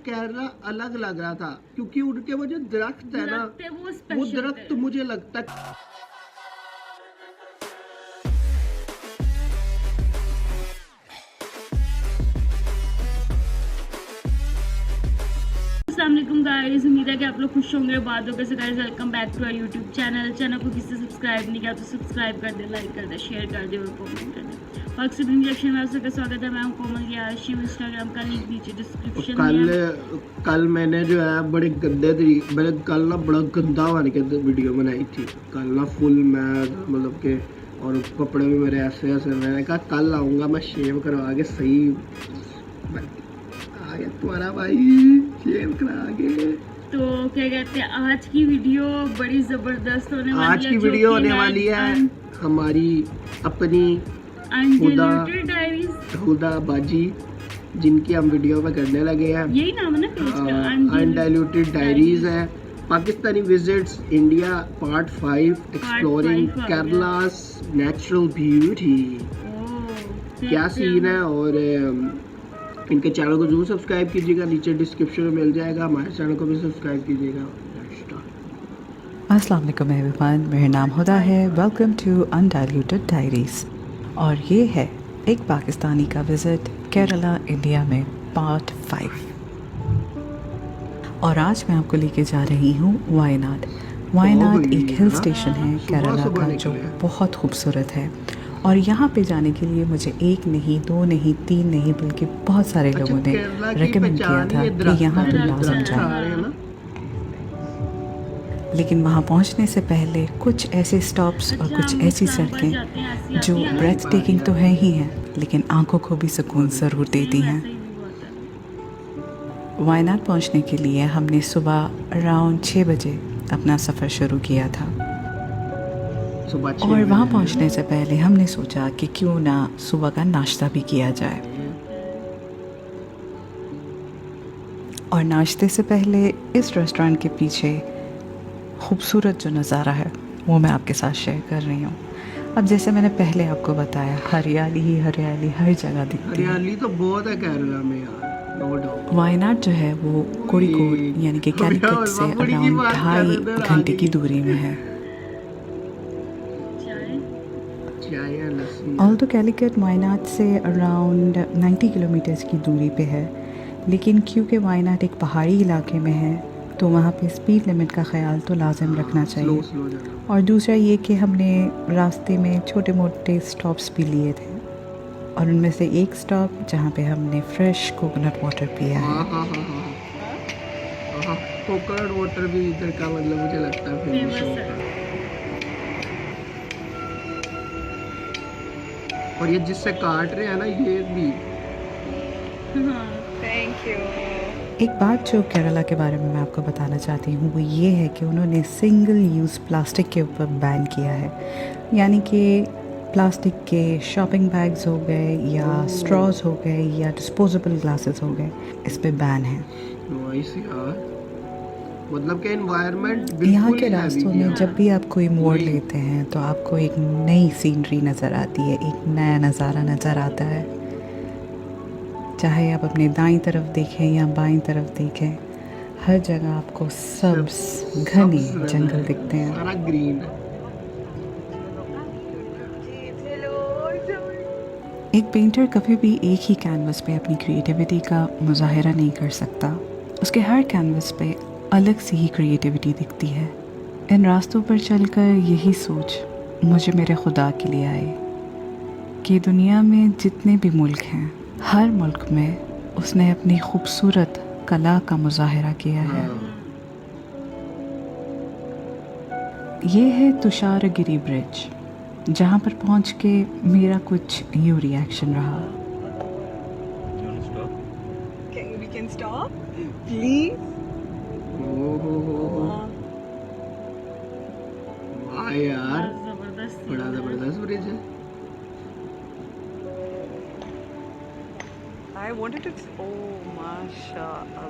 केरला अलग लग रहा था क्योंकि उनके वो जो दरख्त है ना, वो दरख्त मुझे लगता है अस्सलामुअलैकुम गाइस, उम्मीद है कि आप लोग खुश होंगे। बात होकर से guys, welcome back to our YouTube channel को किसी से सब्सक्राइब नहीं किया तो सब्सक्राइब कर दे, लाइक कर दे, शेयर कर दे और कमेंट कर दे। अक्सर इंजेक्शन में आपका स्वागत है। मैं हूं कोमल याशी, इंस्टाग्राम का लिंक नीचे डिस्क्रिप्शन में है। कल मैंने जो है बड़े गंदे तरीके मैंने कल ना बड़ा गंदा बन के वीडियो बनाई थी। कल ना फुल मैं मतलब के और कपड़े भी मेरे ऐसे ऐसे, मैंने कहा कल आऊँगा मैं शेव करवा के सही आ गया तुम्हारा भाई शेव करा के। तो क्या कहते हैं, आज की वीडियो बड़ी ज़बरदस्त होने वाली है। आज की वीडियो होने वाली है हमारी अपनी हुदा बाजी, जिनकी हम वीडियो में करने लगे हैं। यही नाम है ना पेज का, अनडाइल्यूटेड डायरीज है। Pakistani visits India part 5, exploring Kerala's natural beauty. क्या सीन है। और इनके चैनल को जरूर सब्सक्राइब कीजिएगा, नीचे डिस्क्रिप्शन में मिल जाएगा। हमारे चैनल को भी सब्सक्राइब कीजिएगा। अस्सलाम वालेकुम एवरीवन, मेरा नाम हुदा है। Welcome to undiluted diaries. और ये है एक पाकिस्तानी का विज़िट केरला इंडिया में पार्ट 5। और आज मैं आपको लेके जा रही हूँ वायनाड। वायनाड एक हिल स्टेशन है केरला का जो बहुत खूबसूरत है। और यहाँ पे जाने के लिए मुझे 1 नहीं 2 नहीं 3 नहीं बल्कि बहुत सारे लोगों ने रेकमेंड किया था कि यहाँ पे लाजम जाए। लेकिन वहाँ पहुँचने से पहले कुछ ऐसे स्टॉप्स और कुछ ऐसी सड़कें जो ब्रेथ टेकिंग तो है ही हैं, लेकिन आंखों को भी सुकून ज़रूर देती हैं। वायनाड पहुँचने के लिए हमने सुबह अराउंड 6 बजे अपना सफ़र शुरू किया था। और वहाँ पहुँचने से पहले हमने सोचा कि क्यों ना सुबह का नाश्ता भी किया जाए। और नाश्ते से पहले इस रेस्टोरेंट के पीछे खूबसूरत जो नज़ारा है वो मैं आपके साथ शेयर कर रही हूँ। अब जैसे मैंने पहले आपको बताया, हरियाली ही हरियाली हर जगह दिखती है। हरियाली तो बहुत है केरला में यार, नो डाउट। वायनाड जो है वो कोड़िकोड यानी कि कैलिकट से अराउंड 2.5 घंटे की दूरी में है। ऑल्दो कैलिकट वायनाड से अराउंड 90 किलोमीटर्स की दूरी पे है, लेकिन क्योंकि वायनाड एक पहाड़ी इलाके में है तो वहाँ पे स्पीड लिमिट का ख्याल तो लाजिम रखना चाहिए। और दूसरा ये कि हमने रास्ते में छोटे मोटे स्टॉप्स भी लिए थे, और उनमें से एक स्टॉप जहाँ पे हमने फ्रेश कोकोनट वाटर पिया है। कोकोनट वाटर भी इधर का मतलब मुझे लगता है फेमस है। और ये जिससे काट रहे हैं ना, ये भी थैंक यू। एक बात जो केरला के बारे में मैं आपको बताना चाहती हूँ वो ये है कि उन्होंने सिंगल यूज़ प्लास्टिक के ऊपर बैन किया है। यानी कि प्लास्टिक के शॉपिंग बैग्स हो गए या स्ट्रॉज हो गए या डिस्पोजेबल ग्लासेस हो गए, इस पे बैन है। मतलब कि एनवायरनमेंट यहाँ के रास्तों में जब भी आप कोई मोड़ लेते हैं तो आपको एक नई सीनरी नज़र आती है, एक नया नज़ारा नज़र आता है। चाहे आप अपने दाईं तरफ देखें या बाईं तरफ देखें, हर जगह आपको सब्ज़ घने जंगल दिखते हैं। सारा ग्रीन। एक पेंटर कभी भी एक ही कैनवस पे अपनी क्रिएटिविटी का मुजाहिरा नहीं कर सकता। उसके हर कैनवस पे अलग सी ही क्रिएटिविटी दिखती है। इन रास्तों पर चलकर यही सोच मुझे मेरे खुदा के लिए आई कि दुनिया में जितने भी मुल्क हैं, हर मुल्क में उसने अपनी खूबसूरत कला का मुजाहिरा किया है। ये है तुषारगिरी ब्रिज, जहाँ पर पहुँच के मेरा कुछ यूँ रिएक्शन रहा। वाह यार, बड़ा जबरदस्त ब्रिज है। I wanted to. Oh, mashallah.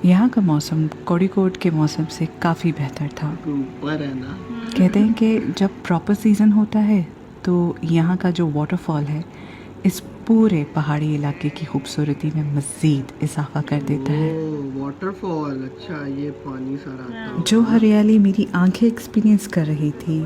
यहाँ का मौसम कोड़िकोड के मौसम से काफ़ी बेहतर था। ऊपर है ना। कहते हैं कि जब प्रॉपर सीज़न होता है तो यहाँ का जो वाटरफॉल है इस पूरे पहाड़ी इलाके की खूबसूरती में मज़ीद इजाफा कर देता है। वाटरफॉल, अच्छा ये पानी सारा आता होगा। जो हरियाली मेरी आंखें एक्सपीरियंस कर रही थी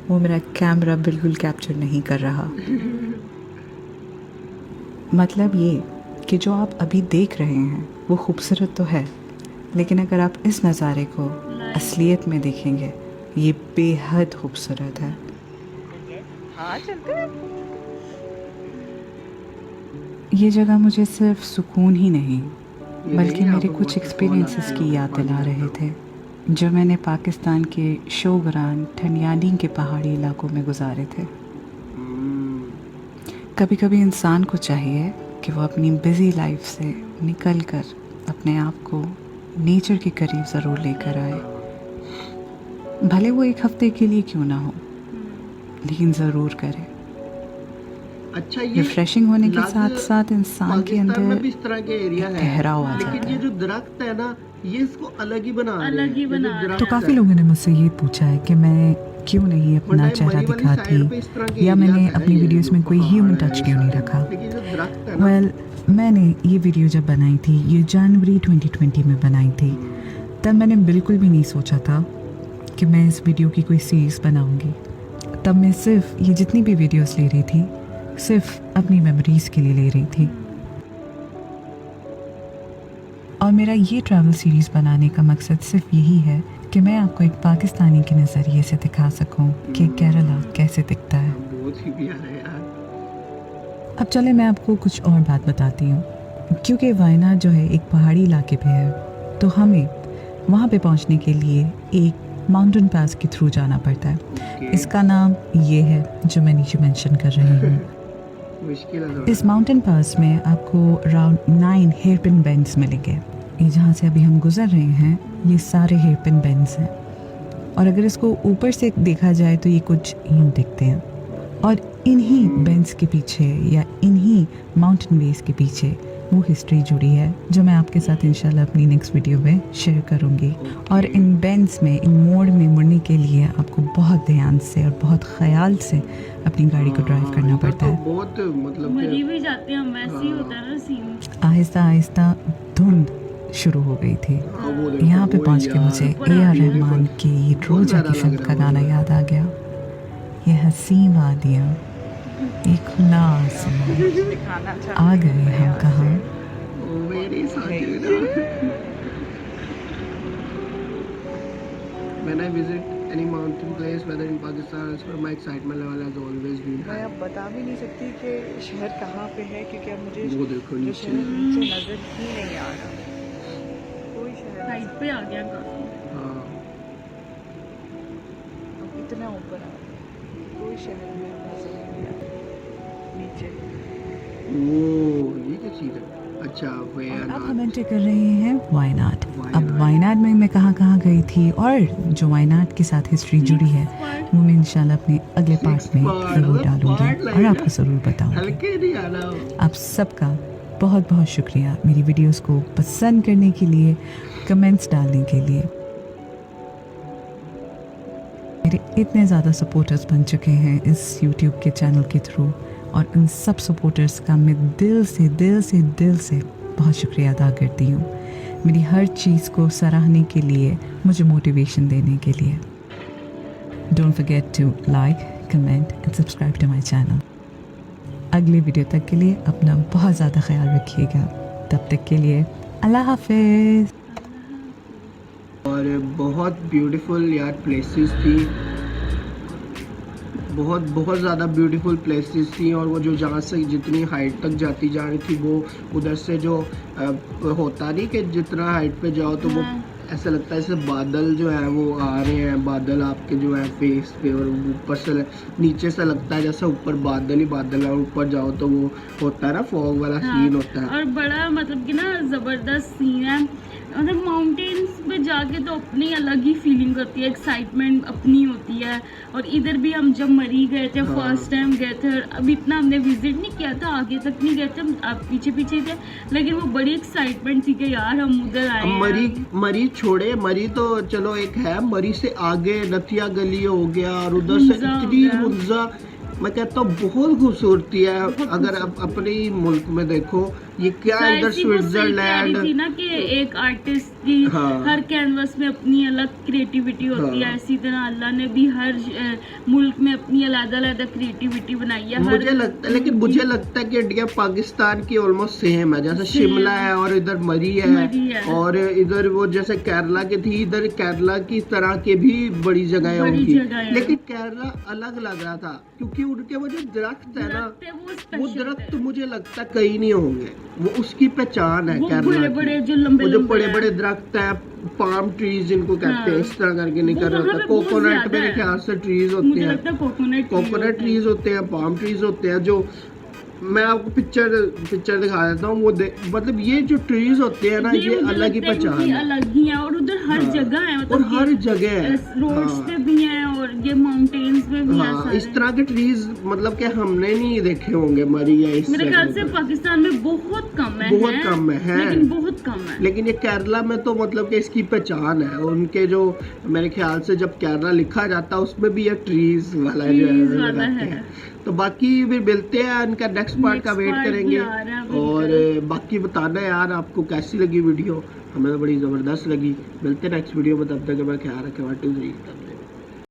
वो मेरा कैमरा बिल्कुल कैप्चर नहीं कर रहा। मतलब ये कि जो आप अभी देख रहे हैं वो खूबसूरत तो है, लेकिन अगर आप इस नज़ारे को असलियत में देखेंगे ये बेहद खूबसूरत है। हाँ चलते हैं। ये जगह मुझे सिर्फ सुकून ही नहीं ये बल्कि नहीं, यहाँ मेरे पे कुछ waterfall एक्सपीरियंसेस आता की है, याद पानी दिला आता रहे है। थे जो मैंने पाकिस्तान के शोगरान ठंडियाली के पहाड़ी इलाकों में गुजारे थे। हम्म, कभी कभी इंसान को चाहिए कि वो अपनी बिज़ी लाइफ से निकल कर अपने आप को नेचर के करीब ज़रूर लेकर आए, भले वो एक हफ्ते के लिए क्यों ना हो, लेकिन ज़रूर करे। अच्छा ये रिफ्रेशिंग होने के लग साथ साथ इंसान के पाकिस्तान में अंदर भी इस तरह के एरिया एक है, ठहराव आ लेकिन जाता ये है। जो दरख्त है ना ये इसको अलग ही बना रहे अलग हैं। ही ये जो बना रहे हैं। दरख्त तो काफ़ी है, लोगों ने मुझसे ये पूछा है कि मैं क्यों नहीं अपना वरना चेहरा मरी वाली दिखाती साइड पे इस तरह के या एरिया मैंने है, अपनी ये वीडियोस जो में कोई पहाड़ ह्यूमन है, टच ये क्यों नहीं सारे। रखा। लेकिन जो दरख्त है ना वेल मैंने ये वीडियो जब बनाई थी ये जनवरी 2020 में बनाई थी, तब मैंने बिल्कुल भी नहीं सोचा था कि मैं इस वीडियो की कोई सीरीज़ बनाऊंगी। तब मैं सिर्फ ये जितनी भी वीडियोस ले रही थी सिर्फ अपनी मेमोरीज़ के लिए ले रही थी। और मेरा ये ट्रैवल सीरीज़ बनाने का मकसद सिर्फ यही है कि मैं आपको एक पाकिस्तानी के नज़रिए से दिखा सकूं कि केरला कैसे दिखता है। बहुत ही प्यारा है यार। अब चले मैं आपको कुछ और बात बताती हूँ। क्योंकि वायनाड जो है एक पहाड़ी इलाके पे है तो हमें वहाँ पे पहुँचने के लिए एक माउंटेन पास के थ्रू जाना पड़ता है। ओके, इसका नाम ये है जो मैं नीचे मेंशन कर रही हूँ। मुश्किल है थोड़ा। इस माउंटेन पास में आपको अराउंड 9 हेयरपिन बेंड्स मिलेंगे। ये जहाँ से अभी हम गुजर रहे हैं ये सारे हेयरपिन बेंड्स हैं, और अगर इसको ऊपर से देखा जाए तो ये कुछ यूँ दिखते हैं। और इन्हीं बेंड्स के पीछे या इन्हीं माउंटेन वेज के पीछे वो हिस्ट्री जुड़ी है जो मैं आपके साथ इंशाल्लाह अपनी नेक्स्ट वीडियो में शेयर करूँगी। और इन बेंड्स में इन मोड़ में मुड़ने के लिए आपको बहुत ध्यान से और बहुत ख्याल से अपनी गाड़ी को ड्राइव करना इधर पड़ता तो है। बहुत मतलब मरी कि भी जाते हैं हम, वैसे ही होता है ना सीन। आहिस्ता आहिस्ता धुंध शुरू हो गई थी। हाँ, वो देखो, यहाँ पे वो पहुँच के यार, मुझे ऊपर ए आर आ गया। रहमान की ये बहुत रोजा प्यारा की फिल्म लग का रहा है गाना वो। याद आ गया। ये हसीन वादियाँ ये खुला आसमां, दिखाना चाहती आ हूँ गए मैं हम यहाँ कहाँ। से। ओ मेरी Sajida. When I visit any mountain place, whether in Pakistan or elsewhere, my excitement level has always been मैं high. अब बता भी नहीं सकती कि शहर कहाँ पे है क्योंकि अब मुझे वो देखो जो नीचे। शहर नीचे नजर ही नहीं आ रहा। कोई शहर हाइट पे आ गया काफी। हाँ, अब इतना ऊपर आ गया, कोई शहर में अब नजर नहीं आ रहा नीचे। वो ये क्या चीज़ है? अच्छा, अब हम वायनाड। एंटर कर रहे हैं वायनाड। अब वायनाड। वायनाड में मैं कहाँ कहाँ गई थी और जो वायनाड के साथ हिस्ट्री जुड़ी है वो मैं इंशाल्लाह अपने अगले पार्ट में part, ज़रूर मतलब डालूंगी part और line आपको है। ज़रूर बताऊंगी। हल्के नहीं आना। आप सबका बहुत बहुत शुक्रिया मेरी वीडियोस को पसंद करने के लिए, कमेंट्स डालने के लिए। मेरे इतने ज़्यादा सपोर्टर्स बन चुके हैं इस YouTube के चैनल के थ्रू, और उन सब सपोर्टर्स का मैं दिल से बहुत शुक्रिया अदा करती हूँ मेरी हर चीज़ को सराहने के लिए, मुझे मोटिवेशन देने के लिए। Don't forget to like, comment and subscribe to my channel. अगली वीडियो तक के लिए अपना बहुत ज़्यादा ख्याल रखिएगा। तब तक के लिए अल्लाह हाफिज़। और बहुत ब्यूटीफुल यार प्लेसेस थी, बहुत ज़्यादा ब्यूटीफुल प्लेसेस थी। और वो जो जहाँ से जितनी हाइट तक जाती जा रही थी वो उधर से जो होता नहीं कि जितना हाइट पे जाओ तो वो ऐसा लगता है जैसे बादल जो है वो आ रहे हैं, बादल आपके जो है फेस पे, और ऊपर से नीचे से लगता है जैसे ऊपर बादल ही बादल है, और ऊपर जाओ तो वो होता है ना फॉग वाला सीन होता है। और बड़ा मतलब कि ना ज़बरदस्त सीन है। मतलब माउंटेन्स पे जाके तो अपनी अलग ही फीलिंग होती है, एक्साइटमेंट अपनी होती है। और इधर भी हम जब मरी गए थे, हाँ। फर्स्ट टाइम गए थे, अब इतना हमने विजिट नहीं किया था, आगे तक नहीं गए थे, आप पीछे पीछे थे, लेकिन वो बड़ी एक्साइटमेंट थी कि यार हम उधर आए अब मरी छोड़े, मरी तो चलो एक है, मरी से आगे रतिया गली हो गया और उधर से हुंजा हो इतनी गया। हुंजा, मैं कहता हूँ बहुत खूबसूरती है। बहुत अगर आप अपने मुल्क में देखो ये क्या इधर ऐसी वो सही कह रही स्विट्जरलैंड थी ना कि एक आर्टिस्ट की हाँ। हर कैनवस में अपनी अलग क्रिएटिविटी होती है, हाँ। इसी तरह अल्लाह ने भी हर मुल्क में अपनी अलग-अलग क्रिएटिविटी बनाई है। मुझे लगता है, लेकिन मुझे लगता है कि इंडिया पाकिस्तान की ऑलमोस्ट सेम है। जैसे Same शिमला है। है और इधर मरी मरी है है। और इधर वो जैसे केरला की थी, इधर केरला की तरह के भी बड़ी जगह बड़ी होंगी, जगह है। लेकिन केरला अलग लग रहा था क्योंकि उनके वो जो दरख्त है ना, दरख्त है, वो वो special दरख्त है। मुझे लगता है कहीं नहीं होंगे। वो उसकी पहचान है वो केरला बड़े-बड़े की। जो लंबे वो जो लंबे बड़े हैं। बड़े दरख्त है, पाम ट्रीज जिनको कहते हैं, हाँ। इस तरह करके नहीं वो कर रहा वहाँ होता। पे बहुत कोकोनट ज्यादा मेरे है। ख्याल से ट्रीज होते मुझे हैं, लगता है कोकोनट ट्रीज होते हैं, पाम ट्रीज होते हैं। जो मैं आपको पिक्चर दिखा देता हूँ। वो मतलब ये जो ट्रीज होते हैं ना, ये मुझे अलग ही लगता है पहचान इनकी है। अलग ही है और उधर हर हाँ। जगह है, और मतलब हर जगह है। रोड्स हाँ। पे भी है और ये माउंटेन्स में भी है हाँ, सारे। इस तरह के ट्रीज मतलब कि हमने नहीं देखे होंगे मरी या इस मेरे ख्याल से जगह पे। पाकिस्तान में बहुत कम है, बहुत कम है। लेकिन बहुत कम है। लेकिन ये केरला में तो मतलब कि इसकी पहचान है। उनके जो मेरे ख्याल से जब केरला लिखा जाता है उसमें भी ये ट्रीज वाला जो है Trees वाला लगाते है। हैं। तो बाकी फिर मिलते हैं, इनका नेक्स्ट पार्ट का Next वेट part करेंगे। भी आ रहा है अभी और कल। बाकी बताना यार आपको कैसी लगी वीडियो। हमें तो बड़ी ज़बरदस्त लगी। मिलते हैं नेक्स्ट वीडियो में, तब तक मैं ख्याल रखें। 1 2 3